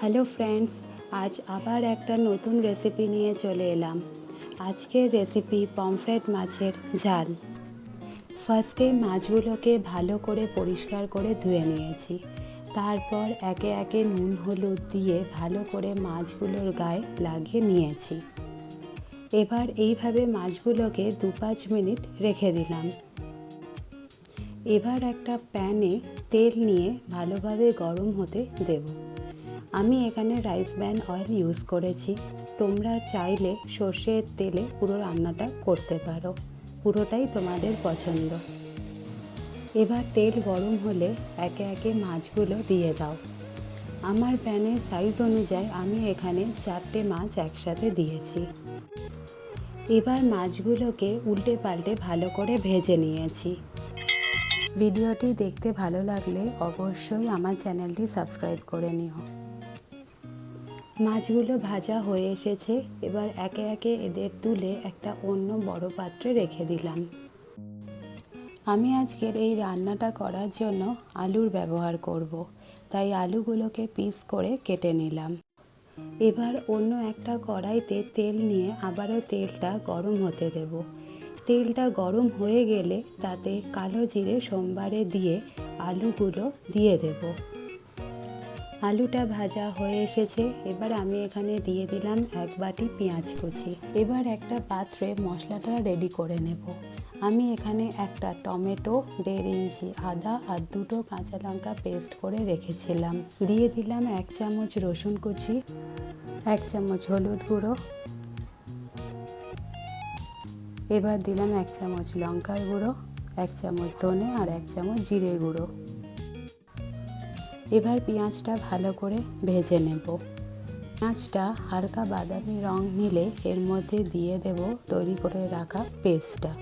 Hello friends, আজ আবার একটা নতুন রেসিপি নিয়ে চলে এলাম। আজকের রেসিপি পমফ্রেট মাছের ঝাল। ফার্স্টে মাছগুলোকে ভালো করে পরিষ্কার করে ধুয়ে নিয়েছি। তারপর একে একে নুন হলুদ দিয়ে ভালো করে মাছগুলোর গায়ে লাগিয়ে নিয়েছি। এবার এইভাবে মাছগুলোকে 2-5 মিনিট রেখে দিলাম। এবার একটা প্যানে তেল নিয়ে ভালোভাবে গরম হতে দেব। আমি এখানে রাইস ব্র্যান অয়েল ইউজ করেছি। তোমরা চাইলে সর্ষের তেলে পুরো রান্নাটা করতে পারো, পুরোটাই তোমাদের পছন্দ। এবার তেল গরম হলে একে একে মাছগুলো দিয়ে দাও। আমার প্যানের সাইজ অনুযায়ী আমি এখানে 4টে মাছ একসাথে দিয়েছি। এবার মাছগুলোকে উল্টে পাল্টে ভালো করে ভেজে নিয়েছি। ভিডিওটি দেখতে ভালো লাগলে অবশ্যই আমার চ্যানেলটি সাবস্ক্রাইব করে নিও। মাছগুলো ভাজা হয়ে এসেছে। এবার একে একে এদের তুলে একটা অন্য বড় পাত্রে রেখে দিলাম। আমি আজকের এই রান্নাটা করার জন্য আলুর ব্যবহার করব, তাই আলুগুলোকে পিস করে কেটে নিলাম। এবার অন্য একটা কড়াইতে তেল নিয়ে আবারও তেলটা গরম হতে দেব। তেলটা গরম হয়ে গেলে তাতে কালো জিরে সোমবারে দিয়ে আলুগুলো দিয়ে দেব। আলুটা ভাজা হয়ে এসেছে। এবার আমি এখানে দিয়ে দিলাম 1 বাটি পেঁয়াজ কুচি। এবার একটা পাত্রে মশলাটা রেডি করে নেব। আমি এখানে একটা টমেটো, 1.5 ইঞ্চি আদা আর 2টো কাঁচা লঙ্কা পেস্ট করে রেখেছিলাম। দিয়ে দিলাম 1 চামচ রসুন কুচি, 1 চামচ হলুদ গুঁড়ো, এবার দিলাম 1 চামচ লঙ্কার গুঁড়ো, 1 চামচ ধনে আর 1 চামচ জিরে গুঁড়ো। এবার পেঁয়াজটা ভালো করে ভেজে নেব। পেঁয়াজটা হালকা বাদামি রং নিলে এর মধ্যে দিয়ে দেব তৈরি করে রাখা পেস্টটা।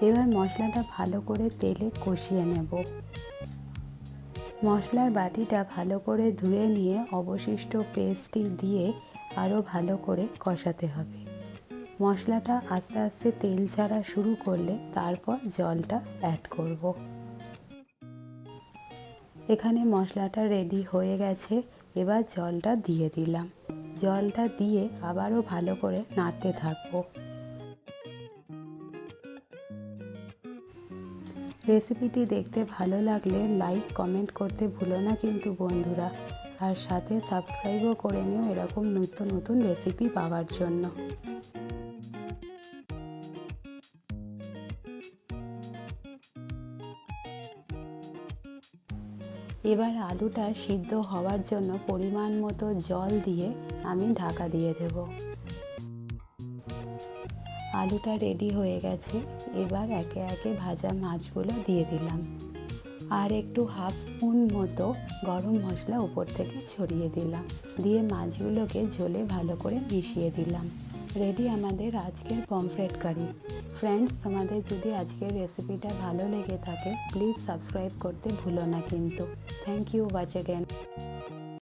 এবার মশলাটা ভালো করে তেলে কষিয়ে নেব। মশলার বাটিটা ভালো করে ধুয়ে নিয়ে অবশিষ্ট পেস্টটি দিয়ে আরও ভালো করে কষাতে হবে। মশলাটা আস্তে আস্তে তেল ছাড়া শুরু করলে তারপর জলটা অ্যাড করব। এখানে মশলাটা রেডি হয়ে গেছে। এবার জলটা দিয়ে দিলাম। জলটা দিয়ে আবারও ভালো করে নাড়তে থাকবো। রেসিপিটি দেখতে ভালো লাগলে লাইক কমেন্ট করতে ভুলো না কিন্তু বন্ধুরা, আর সাথে সাবস্ক্রাইবও করে নিও এরকম নিত্য নতুন রেসিপি পাওয়ার জন্য। এবার আলুটা সিদ্ধ হওয়ার জন্য পরিমাণ মতো জল দিয়ে আমি ঢাকা দিয়ে দেব। আলুটা রেডি হয়ে গেছে। এবার একে একে ভাজা মাছগুলো দিয়ে দিলাম আর একটু 1/2 স্পুন মতো গরম মশলা উপর থেকে ছড়িয়ে দিলাম। দিয়ে মাছগুলোকে ঝোলে ভালো করে মিশিয়ে দিলাম। রেডি আমাদের আজকের পমফ্রেট কারি। ফ্রেন্ডস, তোমাদের যদি আজকের রেসিপিটা ভালো লেগে থাকে প্লিজ সাবস্ক্রাইব করতে ভুলো না কিন্তু। Thank you, watch again.